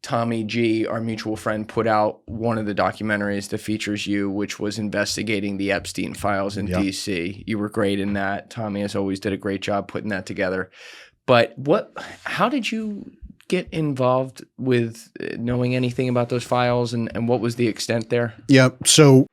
Tommy G, our mutual friend, put out one of the documentaries that features you, which was investigating the Epstein files in DC. You were great in that. Tommy, as always, did a great job putting that together. But how did you get involved with knowing anything about those files, and what was the extent there? Yeah, so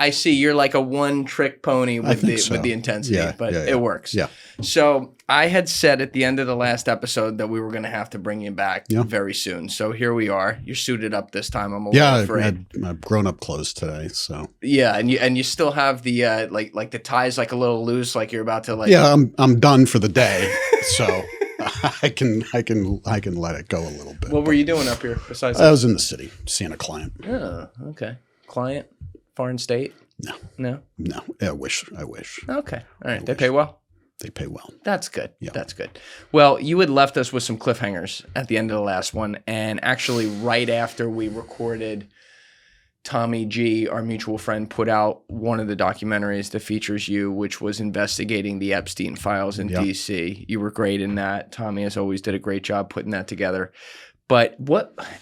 I see you're like a one-trick pony with the intensity, but it works. Yeah. So I had said at the end of the last episode that we were going to have to bring you back very soon. So here we are. You're suited up this time. I'm a little afraid. I've grown-up clothes today, so yeah, and you still have the like the tie's like a little loose, like you're about to like. Yeah, I'm done for the day, so I can let it go a little bit. What were you doing up here besides? I was in the city seeing a client. Oh, okay. Client. Foreign state? No. I wish. Okay. All right. They pay well? They pay well. That's good. Yeah. That's good. Well, you had left us with some cliffhangers at the end of the last one. And actually, right after we recorded, Tommy G, our mutual friend, put out one of the documentaries that features you, which was investigating the Epstein files in DC. You were great in that. Tommy, as always, did a great job putting that together. But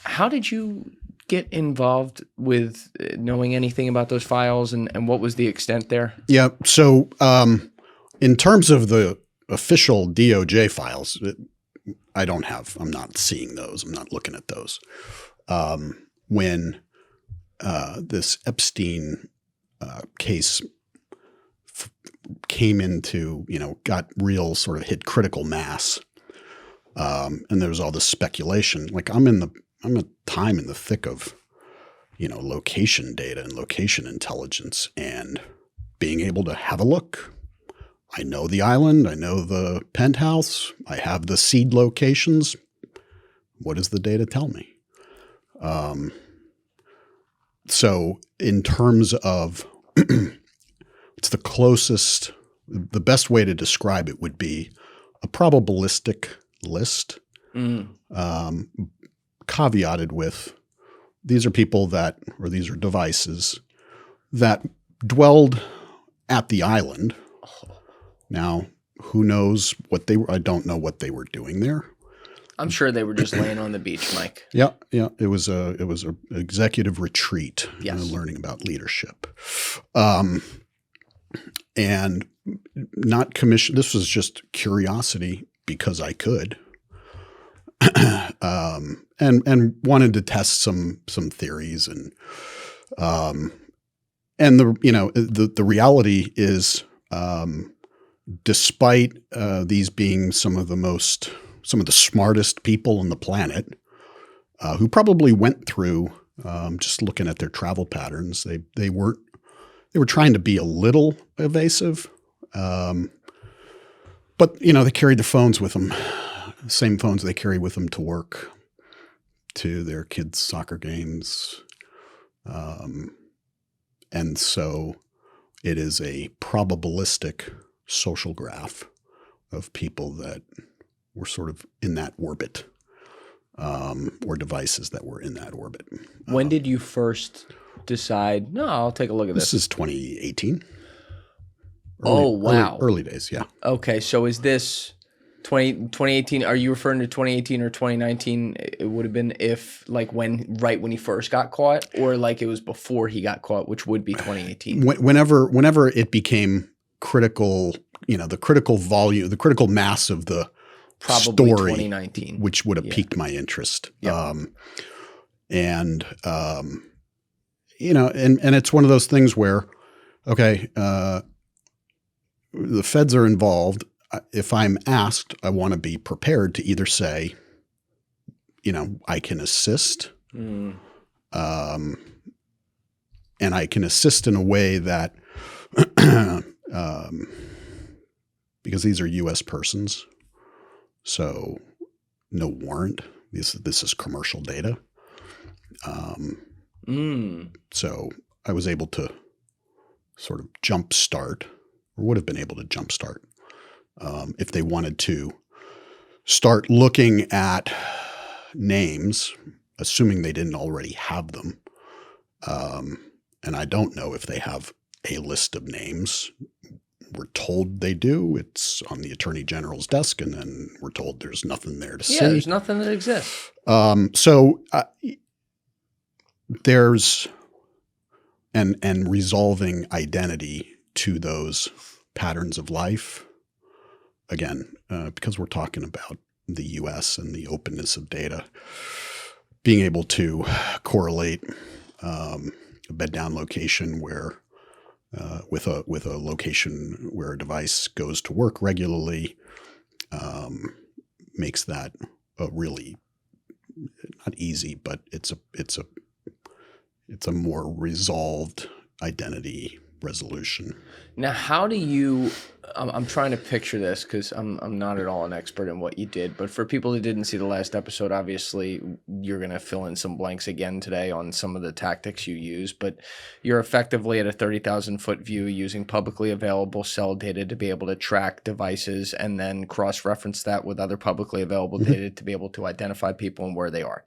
how did you get involved with knowing anything about those files, and what was the extent there? Yeah. So in terms of the official DOJ files, I'm not seeing those. I'm not looking at those. When this Epstein case came into, got real sort of hit critical mass, and there was all this speculation, like I'm a time in the thick of, location data and location intelligence and being able to have a look. I know the island. I know the penthouse. I have the seed locations. What does the data tell me? So in terms of it's the closest, the best way to describe it would be a probabilistic list. Caveated with these are people these are devices that dwelled at the island. Now, who knows what I don't know what they were doing there. I'm sure they were just laying on the beach, Mike. Yeah. It was a executive retreat, learning about leadership. And not commission. This was just curiosity because I could. And wanted to test some theories and the reality is, despite these being some of the smartest people on the planet, who probably went through just looking at their travel patterns, they were trying to be a little evasive, but they carried their phones with them. Same phones they carry with them to work, to their kids' soccer games. And so it is a probabilistic social graph of people that were sort of in that orbit, or devices that were in that orbit. When did you first decide, no, I'll take a look at this? This is 2018. Wow. Early days, yeah. Okay, so is this 2018, are you referring to 2018 or 2019? It would have been right when he first got caught, or like it was before he got caught, which would be 2018. Whenever it became critical, the critical volume, the critical mass of the probably story, 2019, which would have piqued my interest. Yep. And it's one of those things where, okay, the feds are involved. If I'm asked, I want to be prepared to either say, I can assist, and I can assist in a way that, because these are U.S. persons, so no warrant. This is commercial data. So I was able to sort of jumpstart, or would have been able to jumpstart, if they wanted to start looking at names, assuming they didn't already have them. And I don't know if they have a list of names we're told they do. It's on the Attorney General's desk, and then we're told there's nothing there to see. Yeah, there's nothing that exists. So there's and resolving identity to those patterns of life. Again, because we're talking about the U.S. and the openness of data, being able to correlate a bed down location where with a location where a device goes to work regularly makes that a really not easy, but it's a more resolved identity resolution. Now, how do you? I'm trying to picture this because I'm not at all an expert in what you did. But for people who didn't see the last episode, obviously you're going to fill in some blanks again today on some of the tactics you use. But you're effectively at a 30,000-foot view using publicly available cell data to be able to track devices and then cross-reference that with other publicly available data to be able to identify people and where they are.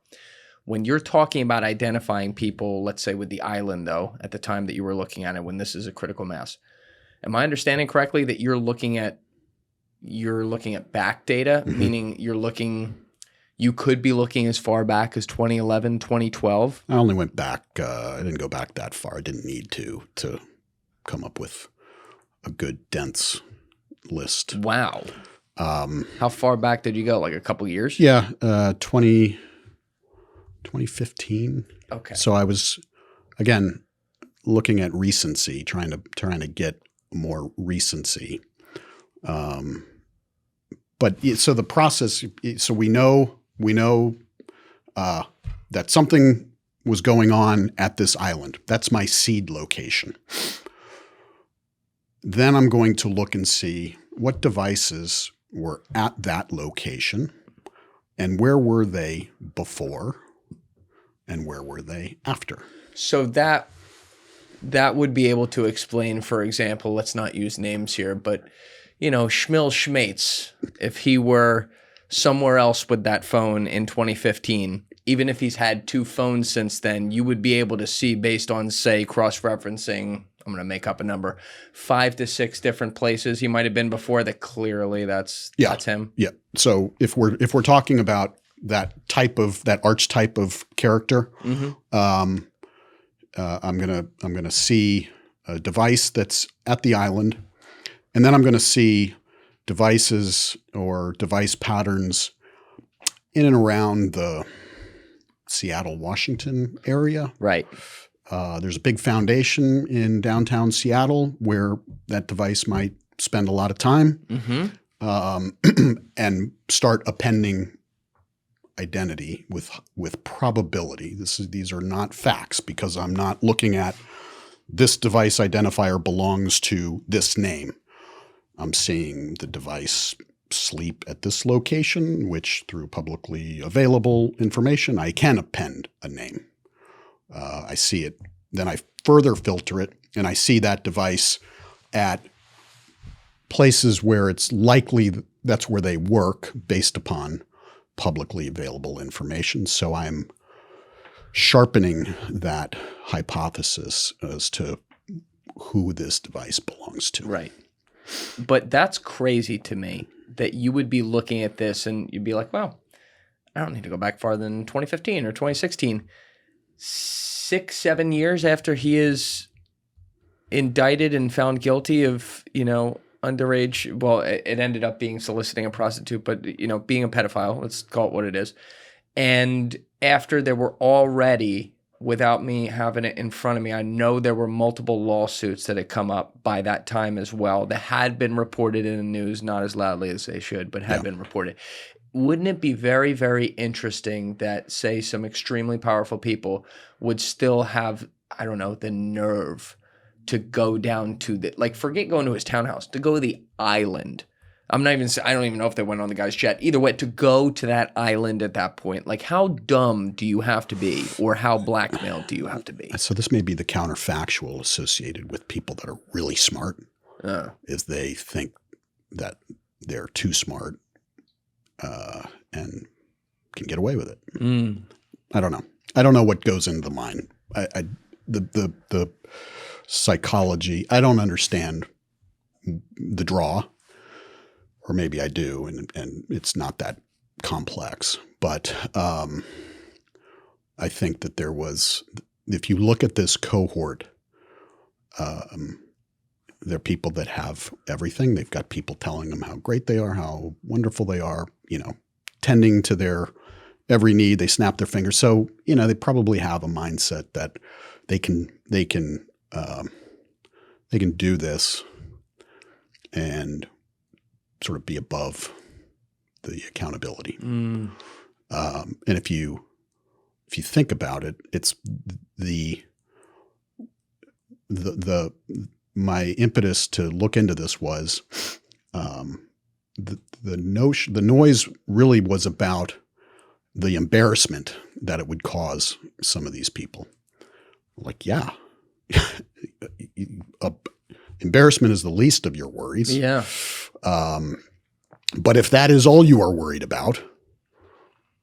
When you're talking about identifying people, let's say with the island, though, at the time that you were looking at it, when this is a critical mass, am I understanding correctly that you're looking at back data, meaning you could be looking as far back as 2011, 2012? I only went back. I didn't go back that far. I didn't need to come up with a good dense list. Wow. How far back did you go? Like a couple years? Yeah, 2015. Okay. So I was, again, looking at recency, trying to get more recency. But so the process, so we know that something was going on at this island. That's my seed location. Then I'm going to look and see what devices were at that location and where were they before and where were they after. So that would be able to explain, for example, let's not use names here, but, Schmil Schmates, if he were somewhere else with that phone in 2015, even if he's had two phones since then, you would be able to see based on, say, cross-referencing, I'm going to make up a number, 5 to 6 different places he might have been before that clearly that's him. Yeah. So if we're talking about that archetype of character, I'm gonna see a device that's at the island, and then I'm gonna see devices or device patterns in and around the Seattle, Washington area. Right. There's a big foundation in downtown Seattle where that device might spend a lot of time, and start appending identity with probability. These are not facts because I'm not looking at this device identifier belongs to this name. I'm seeing the device sleep at this location, which through publicly available information, I can append a name. I see it. Then I further filter it and I see that device at places where it's likely that's where they work based upon publicly available information. So I'm sharpening that hypothesis as to who this device belongs to. Right. But that's crazy to me that you would be looking at this and you'd be like, well, I don't need to go back farther than 2015 or 2016. 6-7 years after he is indicted and found guilty of, underage, well, it ended up being soliciting a prostitute, but, being a pedophile, let's call it what it is. And after there were already, without me having it in front of me, I know there were multiple lawsuits that had come up by that time as well that had been reported in the news, not as loudly as they should, but had been reported. Wouldn't it be very, very interesting that, say, some extremely powerful people would still have, I don't know, the nerve to go down to forget going to his townhouse, to go to the island. I don't even know if they went on the guy's jet. Either way, to go to that island at that point, how dumb do you have to be, or how blackmailed do you have to be? So this may be the counterfactual associated with people that are really smart, is they think that they're too smart and can get away with it. I don't know. I don't know what goes into the mind. The psychology. I don't understand the draw, or maybe I do, and it's not that complex. But I think that there was, if you look at this cohort, there are people that have everything. They've got people telling them how great they are, how wonderful they are, tending to their every need. They snap their fingers. So, they probably have a mindset that they can do this and sort of be above the accountability. And if you think about it, it's my impetus to look into this was the noise really was about the embarrassment that it would cause some of these people. Like, yeah, embarrassment is the least of your worries. Yeah. But if that is all you are worried about,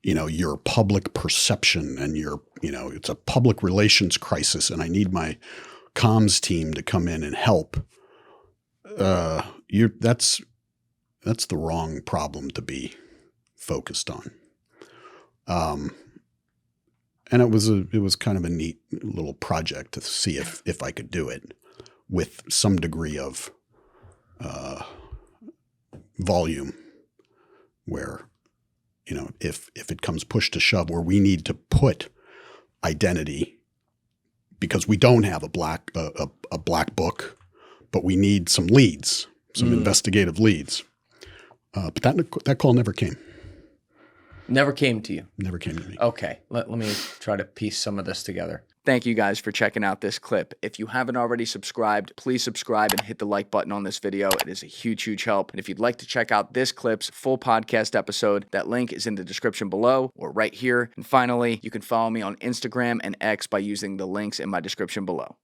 your public perception and it's a public relations crisis and I need my comms team to come in and help, that's the wrong problem to be focused on. And it was kind of a neat little project to see if I could do it with some degree of volume, where if it comes push to shove, where we need to put identity because we don't have a black book, but we need some leads, some investigative leads. But that call never came. Never came to you? Never came to me. Okay, let me try to piece some of this together. Thank you guys for checking out this clip. If you haven't already subscribed, please subscribe and hit the like button on this video. It is a huge, huge help. And if you'd like to check out this clip's full podcast episode, that link is in the description below or right here. And finally, you can follow me on Instagram and X by using the links in my description below.